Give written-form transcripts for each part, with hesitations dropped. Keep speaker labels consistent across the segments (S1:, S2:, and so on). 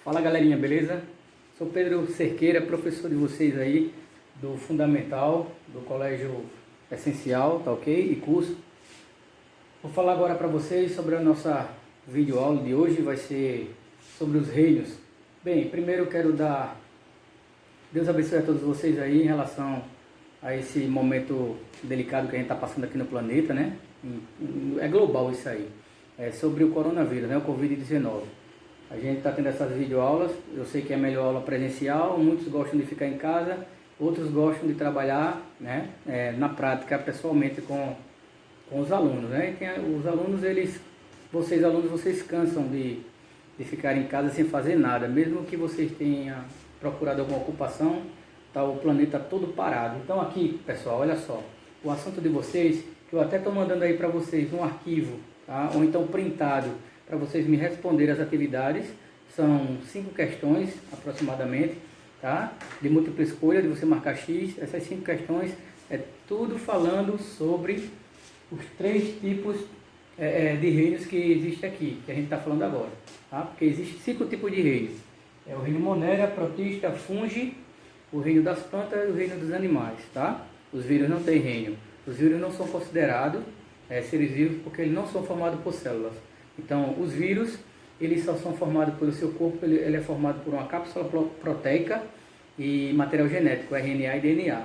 S1: Fala galerinha, beleza? Sou Pedro Cerqueira, professor de vocês aí do Fundamental, do Colégio Essencial, tá ok? E curso. Vou falar agora para vocês sobre a nossa videoaula de hoje, vai ser sobre os reinos. Bem, primeiro eu quero dar Deus abençoe a todos vocês aí em relação a esse momento delicado que a gente está passando aqui no planeta, né? É global isso aí. É sobre o coronavírus, né? O Covid-19. A gente está tendo essas videoaulas, eu sei que é melhor aula presencial, muitos gostam de ficar em casa, outros gostam de trabalhar, né, na prática, pessoalmente com os alunos, né? E os alunos, vocês cansam de ficar em casa sem fazer nada, mesmo que vocês tenham procurado alguma ocupação, tá o planeta todo parado. Então aqui, pessoal, olha só, o assunto de vocês, que eu até estou mandando aí para vocês um arquivo, tá? Ou então printado, para vocês me responderem as atividades. São 5 questões aproximadamente, tá? De múltipla escolha, de você marcar X. Essas 5 questões é tudo falando sobre os 3 tipos de reinos que existem aqui, que a gente está falando agora, tá? Porque existem 5 tipos de reinos. É o reino Monera, Protista, Fungi, o reino das plantas e o reino dos animais, tá? Os vírus não têm reino. Os vírus não são considerados seres vivos porque eles não são formados por células. Então, os vírus, eles só são formados pelo seu corpo, ele é formado por uma cápsula proteica e material genético, RNA e DNA.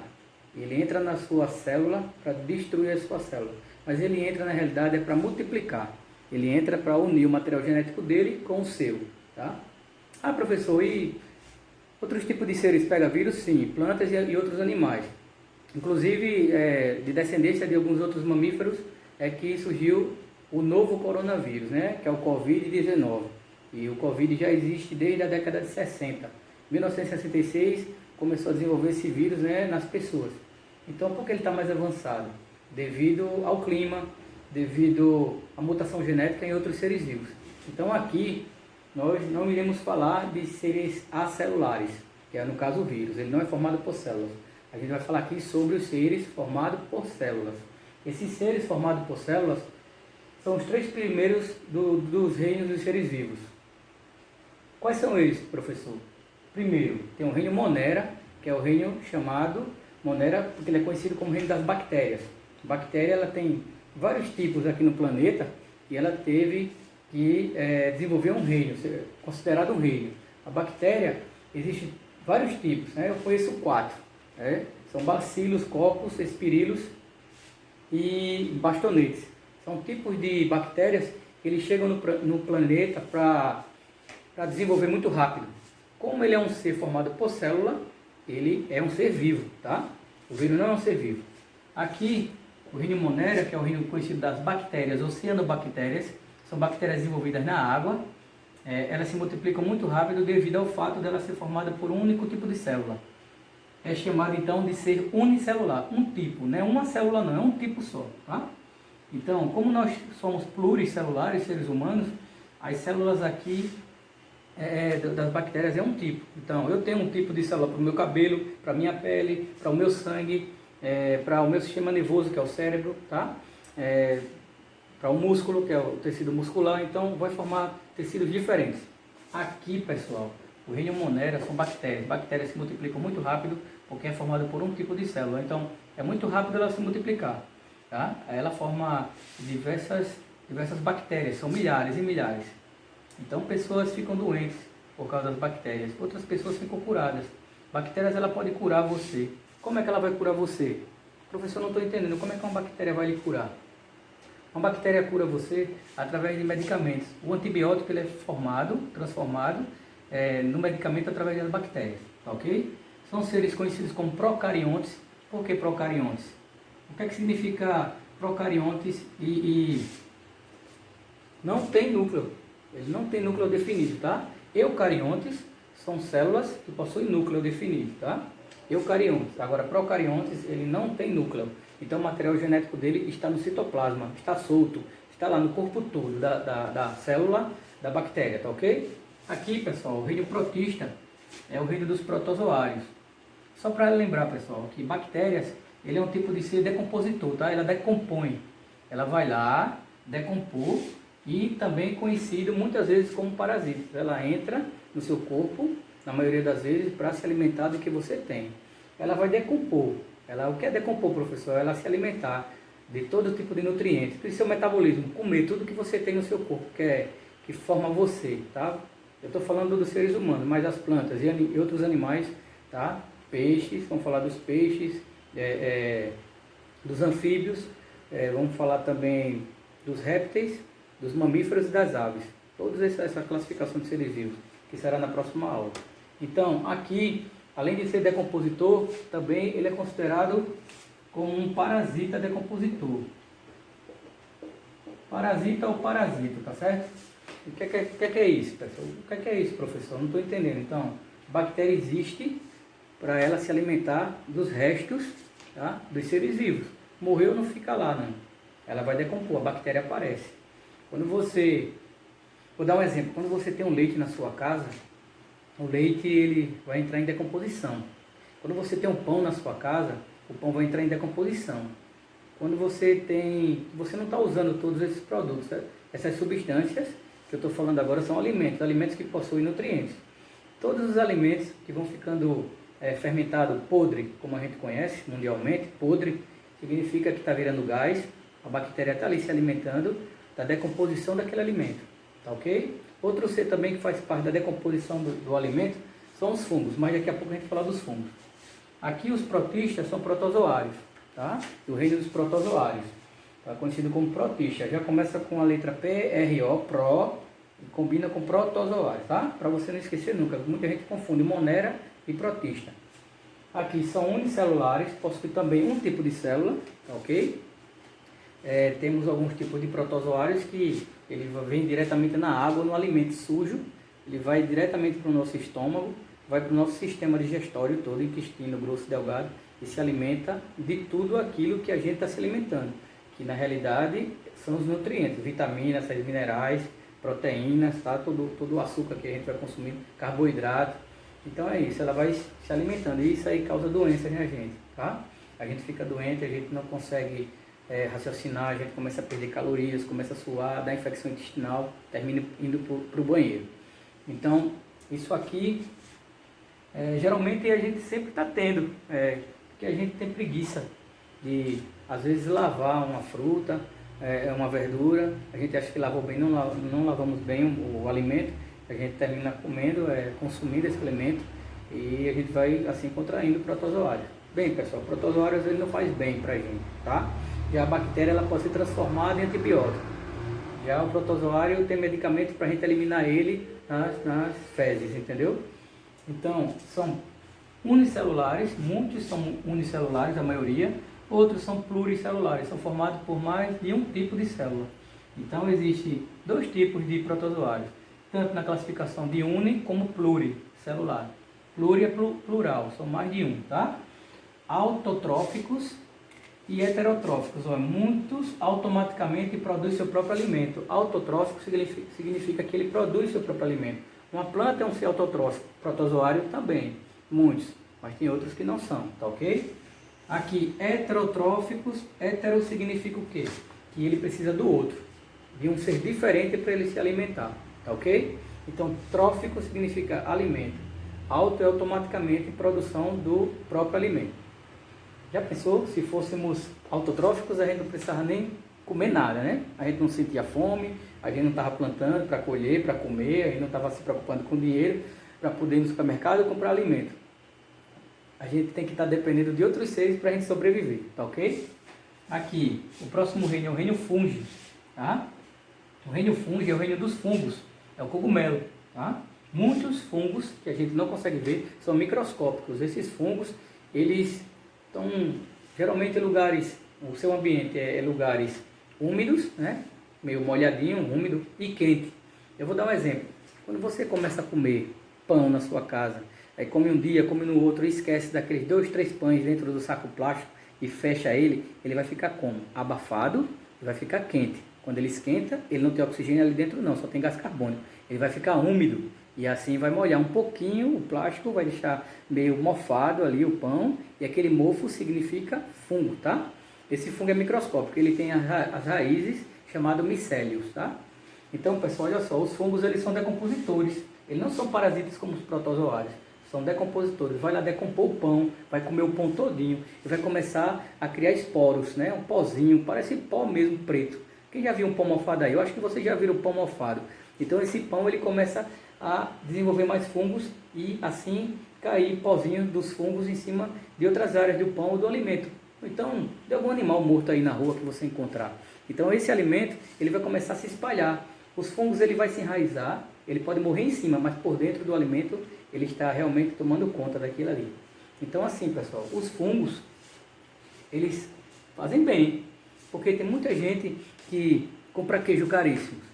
S1: Ele entra na sua célula para destruir a sua célula, mas ele entra na realidade para multiplicar. Ele entra para unir o material genético dele com o seu, tá? Ah, professor, e outros tipos de seres pegam vírus? Sim, plantas e outros animais. Inclusive, de descendência de alguns outros mamíferos, é que surgiu o novo coronavírus, né, que é o Covid-19. E o Covid já existe desde a década de 60. 1966 começou a desenvolver esse vírus, né, nas pessoas. Então, por que ele está mais avançado? Devido ao clima, devido à mutação genética em outros seres vivos. Então, aqui, nós não iremos falar de seres acelulares, que é, no caso, o vírus. Ele não é formado por células. A gente vai falar aqui sobre os seres formados por células. Esses seres formados por células são os 3 primeiros dos reinos dos seres vivos. Quais são eles, professor? Primeiro, tem o reino Monera, que é o reino chamado Monera, porque ele é conhecido como reino das bactérias. A bactéria, ela tem vários tipos aqui no planeta e ela teve que desenvolver um reino, considerado um reino. A bactéria, existem vários tipos, né? Eu conheço 4. São bacilos, cocos, espirilos e bastonetes. São tipos de bactérias que eles chegam no planeta para desenvolver muito rápido. Como ele é um ser formado por célula, ele é um ser vivo, tá? O vírus não é um ser vivo. Aqui, o reino Monera, que é o reino conhecido das bactérias, oceanobactérias, são bactérias desenvolvidas na água. Elas se multiplicam muito rápido devido ao fato de ela ser formada por um único tipo de célula. É chamado então de ser unicelular, um tipo, não é uma célula não, é um tipo só, tá? Então, como nós somos pluricelulares, seres humanos, as células aqui das bactérias é um tipo. Então, eu tenho um tipo de célula para o meu cabelo, para a minha pele, para o meu sangue, para o meu sistema nervoso, que é o cérebro, tá? Para o músculo, que é o tecido muscular. Então, vai formar tecidos diferentes. Aqui, pessoal, o reino Monera são bactérias. Bactérias se multiplicam muito rápido porque é formado por um tipo de célula. Então, é muito rápido ela se multiplicar. Tá? Ela forma diversas bactérias, são milhares e milhares. Então, pessoas ficam doentes por causa das bactérias. Outras pessoas ficam curadas. Bactérias, ela pode curar você. Como é que ela vai curar você? Professor, não estou entendendo. Como é que uma bactéria vai lhe curar? Uma bactéria cura você através de medicamentos. O antibiótico ele é transformado no medicamento através das bactérias, tá ok? São seres conhecidos como procariontes. Por que procariontes? O que é que significa procariontes e não tem núcleo? Ele não tem núcleo definido, tá? Eucariontes são células que possuem núcleo definido, tá? Eucariontes. Agora, procariontes, ele não tem núcleo. Então, o material genético dele está no citoplasma, está solto, está lá no corpo todo da célula da bactéria, tá ok? Aqui, pessoal, o reino protista é o reino dos protozoários. Só para lembrar, pessoal, que bactérias, ele é um tipo de ser decompositor, tá? Ela decompõe. Ela vai lá, decompor e também conhecido muitas vezes como parasita. Ela entra no seu corpo, na maioria das vezes, para se alimentar do que você tem. Ela vai decompor. O que é decompor, professor? Ela se alimentar de todo tipo de nutrientes, do seu metabolismo, comer tudo que você tem no seu corpo, que forma você, tá? Eu estou falando dos seres humanos, mas as plantas e outros animais, tá? Peixes, vamos falar dos peixes, dos anfíbios, vamos falar também dos répteis, dos mamíferos e das aves. Toda essa classificação de seres vivos, que será na próxima aula. Então, aqui, além de ser decompositor, também ele é considerado como um parasita decompositor. Parasita ou parasita, tá certo? O que é isso, pessoal? O que é isso, professor? Não estou entendendo. Então, a bactéria existe para ela se alimentar dos restos, tá, dos seres vivos. Morreu, não fica lá, não. Ela vai decompor, a bactéria aparece. Vou dar um exemplo. Quando você tem um leite na sua casa, o leite ele vai entrar em decomposição. Quando você tem um pão na sua casa, o pão vai entrar em decomposição. Quando você não está usando todos esses produtos, essas substâncias que eu estou falando agora são alimentos que possuem nutrientes. Todos os alimentos que vão ficando fermentado podre, como a gente conhece mundialmente, podre significa que está virando gás, a bactéria está ali se alimentando da decomposição daquele alimento, tá ok? Outro ser também que faz parte da decomposição do alimento são os fungos, mas daqui a pouco a gente vai falar dos fungos. Aqui os protistas são protozoários, tá? O reino dos protozoários, tá? Conhecido como protista, já começa com a letra P-R-O, pro, e combina com protozoário, tá? Para você não esquecer nunca, muita gente confunde monera e protista. Aqui são unicelulares, possuem também um tipo de célula, tá ok? Temos alguns tipos de protozoários que ele vem diretamente na água, no alimento sujo, ele vai diretamente para o nosso estômago, vai para o nosso sistema digestório todo, intestino grosso e delgado, e se alimenta de tudo aquilo que a gente está se alimentando, que na realidade são os nutrientes, vitaminas, sais minerais, proteínas, tá? Todo o açúcar que a gente vai consumindo, carboidrato. Então é isso, ela vai se alimentando, e isso aí causa doenças na gente, tá? A gente fica doente, a gente não consegue raciocinar, a gente começa a perder calorias, começa a suar, dá infecção intestinal, termina indo para o banheiro. Então, isso aqui, geralmente a gente sempre está tendo, porque a gente tem preguiça de, às vezes, lavar uma fruta, uma verdura, a gente acha que lavou bem, não lavamos bem o alimento, a gente termina comendo, consumindo esse alimento, e a gente vai, assim, contraindo protozoários. Bem, pessoal, protozoários ele não faz bem para a gente, tá? Já a bactéria ela pode ser transformada em antibiótico. Já o protozoário tem medicamento para a gente eliminar ele nas fezes, entendeu? Então, são unicelulares, muitos são unicelulares, a maioria, outros são pluricelulares, são formados por mais de um tipo de célula. Então, existem dois tipos de protozoários, tanto na classificação de uni como pluricelular. Pluri é plural, são mais de um, tá? Autotróficos e heterotróficos, muitos automaticamente produzem seu próprio alimento. Autotrófico significa que ele produz seu próprio alimento. Uma planta é um ser autotrófico, protozoário também, muitos, mas tem outros que não são, tá ok? Aqui, heterotróficos, hetero significa o quê? Que ele precisa do outro, de um ser diferente para ele se alimentar, tá ok? Então, trófico significa alimento, auto é automaticamente produção do próprio alimento. Já pensou, se fôssemos autotróficos, a gente não precisava nem comer nada, né? A gente não sentia fome, a gente não estava plantando para colher, para comer, a gente não estava se preocupando com dinheiro para poder ir no supermercado e comprar alimento. A gente tem que estar dependendo de outros seres para a gente sobreviver, tá ok? Aqui, o próximo reino é o reino fungi, tá? O reino fungi é o reino dos fungos, é o cogumelo, tá? Muitos fungos que a gente não consegue ver são microscópicos. Esses fungos, eles estão geralmente em lugares, o seu ambiente é lugares úmidos, né? Meio molhadinho, úmido e quente. Eu vou dar um exemplo. Quando você começa a comer pão na sua casa, aí come um dia, come no outro e esquece daqueles 2, 3 pães dentro do saco plástico e fecha ele vai ficar como? Abafado e vai ficar quente. Quando ele esquenta, ele não tem oxigênio ali dentro não, só tem gás carbônico. Ele vai ficar úmido e assim vai molhar um pouquinho o plástico, vai deixar meio mofado ali o pão, e aquele mofo significa fungo, tá? Esse fungo é microscópico, ele tem as raízes chamadas micélios, tá? Então, pessoal, olha só, os fungos eles são decompositores. Eles não são parasitas como os protozoários. São decompositores. Vai lá decompor o pão, vai comer o pão todinho e vai começar a criar esporos, né? Um pozinho, parece pó mesmo preto. Quem já viu um pão mofado aí? Eu acho que vocês já viram o pão mofado. Então esse pão ele começa a desenvolver mais fungos e assim cair pozinho dos fungos em cima de outras áreas do pão ou do alimento. Então, de algum animal morto aí na rua que você encontrar. Então esse alimento ele vai começar a se espalhar. Os fungos ele vai se enraizar, ele pode morrer em cima, mas por dentro do alimento ele está realmente tomando conta daquilo ali. Então assim, pessoal, os fungos eles fazem bem, porque tem muita gente que compra queijo caríssimo.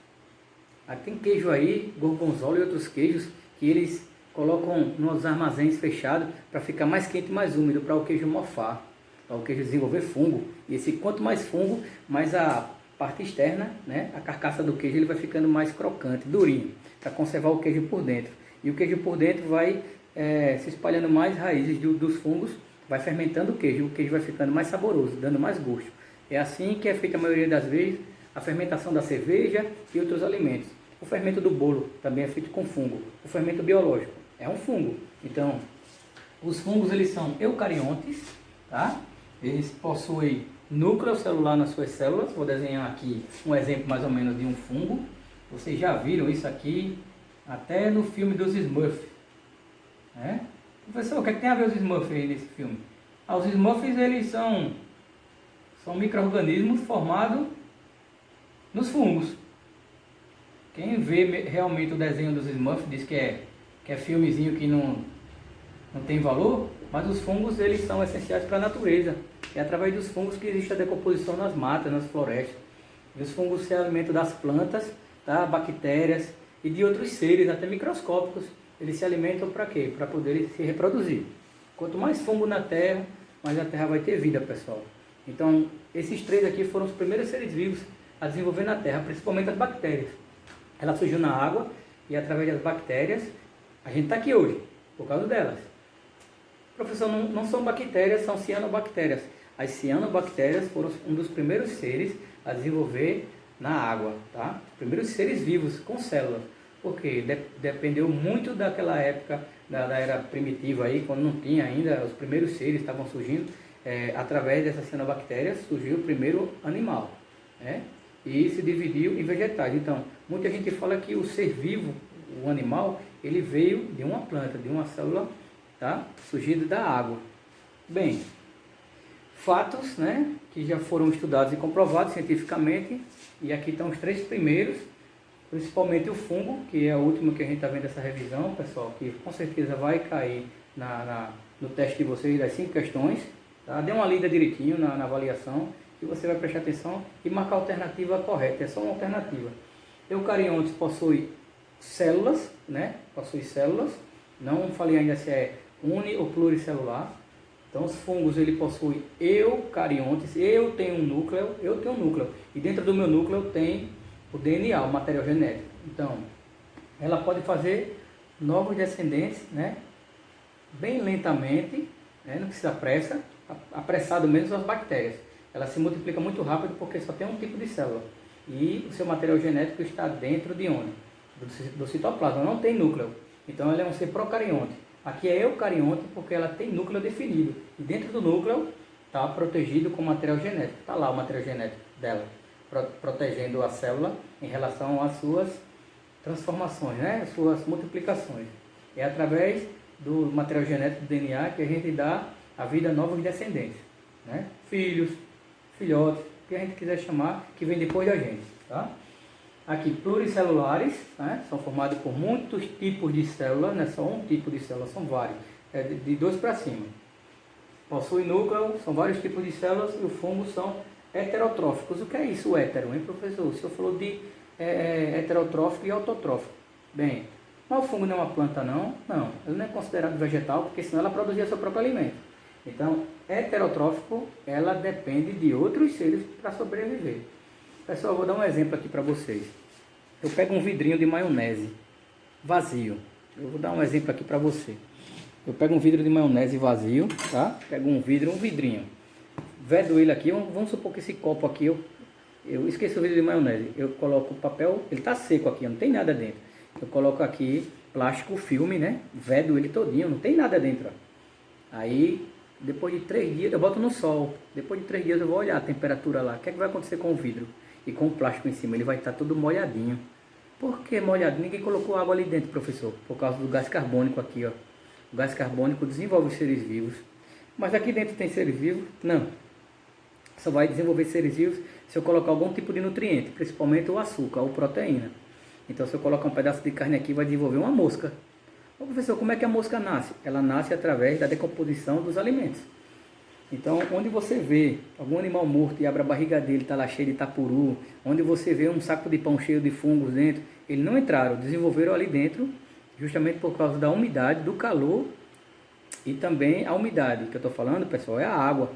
S1: Tem queijo aí, gorgonzola e outros queijos, que eles colocam nos armazéns fechados para ficar mais quente e mais úmido, para o queijo mofar, para o queijo desenvolver fungo. E esse quanto mais fungo, mais a parte externa, né, a carcaça do queijo, ele vai ficando mais crocante, durinho, para conservar o queijo por dentro. E o queijo por dentro vai se espalhando mais raízes dos fungos, vai fermentando o queijo vai ficando mais saboroso, dando mais gosto. É assim que é feita a maioria das vezes a fermentação da cerveja e outros alimentos. O fermento do bolo também é feito com fungo. O fermento biológico é um fungo. Então, os fungos eles são eucariontes, tá? Eles possuem núcleo celular nas suas células. Vou desenhar aqui um exemplo mais ou menos de um fungo. Vocês já viram isso aqui até no filme dos Smurfs, né? Professor, o que tem a ver os Smurfs aí nesse filme? Os Smurfs eles são micro-organismos formados nos fungos. Quem vê realmente o desenho dos Smurfs diz que é filmezinho que não tem valor, mas os fungos eles são essenciais para a natureza. É através dos fungos que existe a decomposição nas matas, nas florestas. E os fungos se alimentam das plantas, tá? Bactérias e de outros seres, até microscópicos. Eles se alimentam para quê? Para poderem se reproduzir. Quanto mais fungo na terra, mais a terra vai ter vida, pessoal. Então, esses três aqui foram os primeiros seres vivos a desenvolver na terra, principalmente as bactérias. Ela surgiu na água e através das bactérias, a gente está aqui hoje, por causa delas. Professor, não são bactérias, são cianobactérias. As cianobactérias foram um dos primeiros seres a desenvolver na água, tá? Os primeiros seres vivos com células. Porque dependeu muito daquela época, da era primitiva aí, quando não tinha ainda, os primeiros seres estavam surgindo. Através dessas cianobactérias surgiu o primeiro animal, né? E se dividiu em vegetais. Então, muita gente fala que o ser vivo, o animal, ele veio de uma planta, de uma célula, tá? Surgida da água. Bem, fatos, né, que já foram estudados e comprovados cientificamente, e aqui estão os três primeiros, principalmente o fungo, que é o último que a gente está vendo essa revisão, pessoal, que com certeza vai cair no teste de vocês das 5 questões, tá? Dê uma lida direitinho na avaliação, que você vai prestar atenção e marcar a alternativa correta, é só uma alternativa. Eucariontes possui células, né? Possui células, não falei ainda se é uni ou pluricelular. Então os fungos ele possui eucariontes, eu tenho um núcleo, e dentro do meu núcleo tem o DNA, o material genético. Então, ela pode fazer novos descendentes, né? Bem lentamente, né? Não precisa pressa, apressado mesmo são as bactérias. Ela se multiplica muito rápido porque só tem um tipo de célula. E o seu material genético está dentro de onde? Do citoplasma, não tem núcleo. Então ela é um ser procarionte. Aqui é eucarionte porque ela tem núcleo definido. E dentro do núcleo está protegido com material genético. Está lá o material genético dela, protegendo a célula em relação às suas transformações, né? As suas multiplicações. É através do material genético do DNA que a gente dá a vida a novos descendentes, né? Filhos, filhotes, o que a gente quiser chamar, que vem depois da gente, tá? Aqui, pluricelulares, né? São formados por muitos tipos de células, não é só um tipo de célula, são vários, de 2 para cima. Possui núcleo, são vários tipos de células, e o fungo são heterotróficos. O que é isso, hétero, hein, professor? O senhor falou de heterotrófico e autotrófico. Bem, mas o fungo não é uma planta, não? Não, ele não é considerado vegetal, porque senão ela produzia seu próprio alimento. Então, heterotrófico, ela depende de outros seres para sobreviver. Pessoal, eu vou dar um exemplo aqui para vocês. Eu pego um vidrinho de maionese vazio. Eu vou dar um exemplo aqui para você. Eu pego um vidro de maionese vazio, tá? Pego um vidrinho. Vedo ele aqui. Vamos supor que esse copo aqui eu esqueci o vidro de maionese, eu coloco o papel, ele tá seco aqui, não tem nada dentro. Eu coloco aqui plástico filme, né? Vedo ele todinho, não tem nada dentro. Ó. Aí, depois de 3 dias, eu boto no sol. Depois de 3 dias eu vou olhar a temperatura lá. O que é que vai acontecer com o vidro? E com o plástico em cima, ele vai estar todo molhadinho. Por que molhado? Ninguém colocou água ali dentro, professor. Por causa do gás carbônico aqui, ó. O gás carbônico desenvolve os seres vivos. Mas aqui dentro tem seres vivos? Não. Só vai desenvolver seres vivos se eu colocar algum tipo de nutriente, principalmente o açúcar ou proteína. Então, se eu colocar um pedaço de carne aqui, vai desenvolver uma mosca. Ô, professor, como é que a mosca nasce? Ela nasce através da decomposição dos alimentos. Então, onde você vê algum animal morto e abre a barriga dele, está lá cheio de tapuru, onde você vê um saco de pão cheio de fungos dentro, eles não entraram, desenvolveram ali dentro, justamente por causa da umidade, do calor e também a umidade. Que eu estou falando, pessoal, é a água.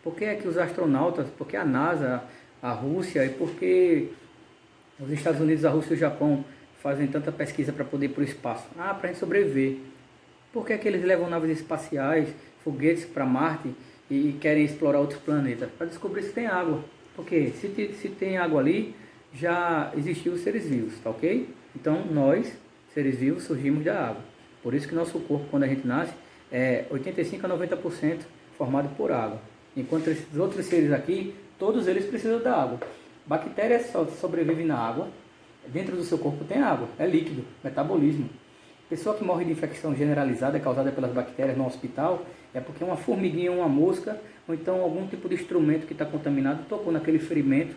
S1: Por que é que os astronautas, porque a NASA, a Rússia e porque os Estados Unidos, a Rússia e o Japão fazem tanta pesquisa para poder ir para o espaço? Ah, para a gente sobreviver. Por que é que eles levam naves espaciais, foguetes para Marte e querem explorar outros planetas? Para descobrir se tem água. Porque se tem água ali, já existiu os seres vivos, tá ok? Então nós, seres vivos, surgimos da água. Por isso que nosso corpo, quando a gente nasce, é 85 a 90% formado por água. Enquanto esses outros seres aqui, todos eles precisam da água. Bactérias só sobrevivem na água. Dentro do seu corpo tem água, é líquido, metabolismo. Pessoa que morre de infecção generalizada causada pelas bactérias no hospital é porque uma formiguinha, uma mosca, ou então algum tipo de instrumento que está contaminado, tocou naquele ferimento,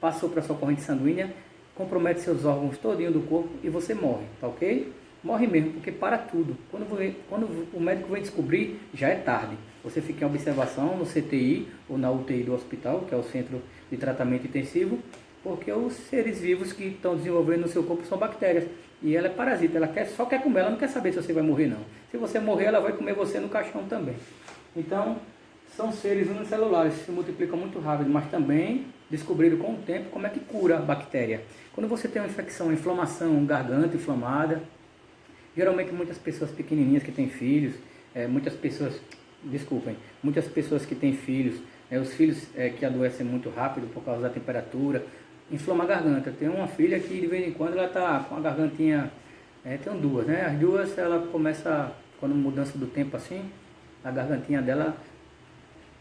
S1: passou para sua corrente sanguínea, compromete seus órgãos todinho do corpo e você morre, tá ok? Morre mesmo, porque para tudo. Quando o médico vem descobrir, já é tarde. Você fica em observação no CTI ou na UTI do hospital, que é o Centro de Tratamento Intensivo, porque os seres vivos que estão desenvolvendo no seu corpo são bactérias. E ela é parasita, ela só quer comer, ela não quer saber se você vai morrer não. Se você morrer, ela vai comer você no caixão também. Então, são seres unicelulares, se multiplicam muito rápido, mas também descobriram com o tempo como é que cura a bactéria. Quando você tem uma infecção, uma inflamação, garganta inflamada, geralmente muitas pessoas pequenininhas que têm filhos, muitas pessoas que têm filhos, os filhos que adoecem muito rápido por causa da temperatura, inflama a garganta. Tem uma filha que de vez em quando ela está com a gargantinha, tem duas, né? As duas ela começa, quando mudança do tempo assim, a gargantinha dela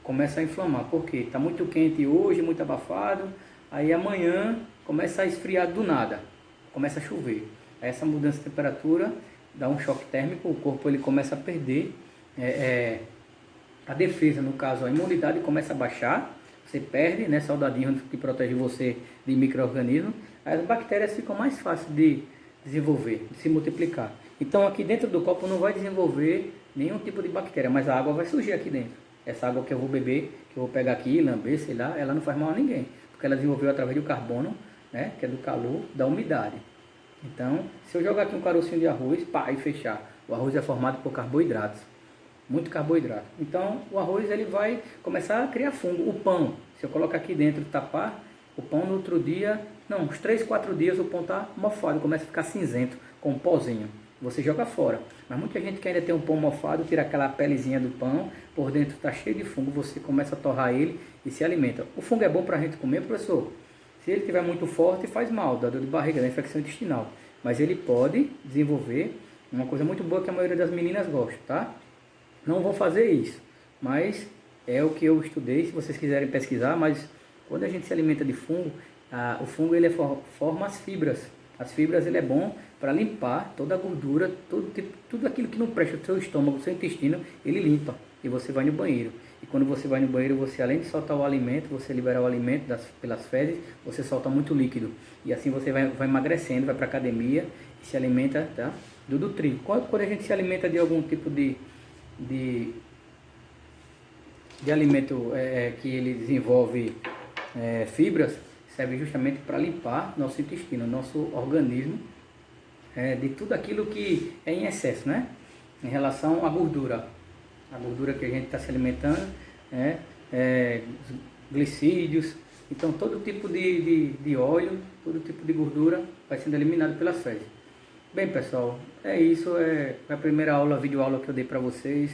S1: começa a inflamar. Por quê? Está muito quente hoje, muito abafado, aí amanhã começa a esfriar do nada, começa a chover. Aí essa mudança de temperatura dá um choque térmico, o corpo ele começa a perder a defesa, no caso a imunidade começa a baixar, você perde, né, soldadinho que protege você de micro-organismos, as bactérias ficam mais fáceis de desenvolver, de se multiplicar. Então aqui dentro do copo não vai desenvolver nenhum tipo de bactéria, mas a água vai surgir aqui dentro. Essa água que eu vou beber, que eu vou pegar aqui, lamber, sei lá, ela não faz mal a ninguém, porque ela desenvolveu através do carbono, né, que é do calor, da umidade. Então, se eu jogar aqui um carocinho de arroz, pá, e fechar, o arroz é formado por carboidratos, muito carboidrato. Então, o arroz ele vai começar a criar fungo. O pão, se eu colocar aqui dentro e tapar, o pão no outro dia, não, uns 3, 4 dias o pão está mofado, começa a ficar cinzento, com um pozinho. Você joga fora. Mas muita gente que ainda tem um pão mofado, tira aquela pelezinha do pão, por dentro está cheio de fungo, você começa a torrar ele e se alimenta. O fungo é bom para a gente comer, professor? Se ele estiver muito forte, faz mal, dá dor de barriga, dá infecção intestinal. Mas ele pode desenvolver uma coisa muito boa que a maioria das meninas gosta, tá? Não vou fazer isso, mas é o que eu estudei, se vocês quiserem pesquisar, mas quando a gente se alimenta de fungo, o fungo ele forma as fibras. As fibras ele é bom para limpar toda a gordura, tudo aquilo que não presta do seu estômago, do seu intestino, ele limpa. E você vai no banheiro. E quando você vai no banheiro, você além de soltar o alimento, você libera o alimento pelas fezes, você solta muito líquido. E assim você vai emagrecendo, vai para academia e se alimenta, tá, do nutrido. Quando a gente se alimenta de algum tipo de alimento que ele desenvolve fibras, serve justamente para limpar nosso intestino, nosso organismo, de tudo aquilo que é em excesso, né? Em relação à gordura. A gordura que a gente está se alimentando, glicídios, então todo tipo de óleo, todo tipo de gordura vai sendo eliminado pelas fezes. Bem pessoal, é isso, foi a primeira aula, videoaula que eu dei para vocês.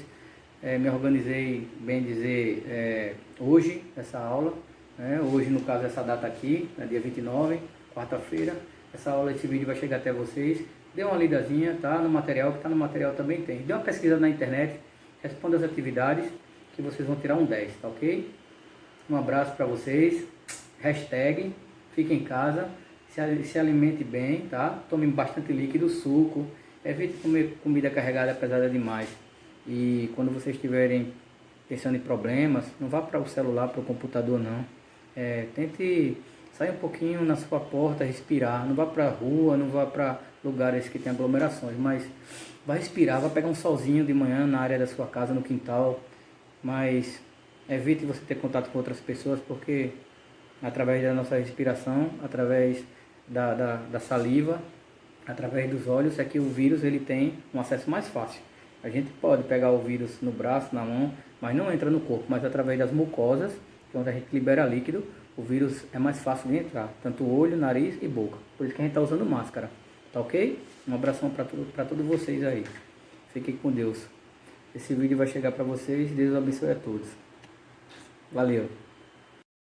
S1: Me organizei, bem dizer, hoje, essa aula, né? Hoje, no caso, essa data aqui, né, dia 29, quarta-feira, essa aula, esse vídeo vai chegar até vocês. Dê uma lidazinha, tá? No material, que tá no material também tem. Dê uma pesquisa na internet, responda as atividades, que vocês vão tirar um 10, tá ok? Um abraço para vocês. Hashtag, fique em casa, se alimente bem, tá? Tome bastante líquido, suco. Evite comer comida carregada, pesada demais. E quando vocês estiverem pensando em problemas, não vá para o celular, para o computador não. Tente sair um pouquinho na sua porta, respirar. Não vá para a rua, não vá para lugares que tem aglomerações, mas vá respirar, vá pegar um solzinho de manhã na área da sua casa, no quintal. Mas evite você ter contato com outras pessoas, porque através da nossa respiração, através da saliva, através dos olhos, é que o vírus ele tem um acesso mais fácil. A gente pode pegar o vírus no braço, na mão, mas não entra no corpo, mas através das mucosas, que é onde a gente libera líquido, o vírus é mais fácil de entrar, tanto olho, nariz e boca. Por isso que a gente está usando máscara, tá ok? Um abração para todos vocês aí. Fiquem com Deus. Esse vídeo vai chegar para vocês, Deus abençoe a todos. Valeu!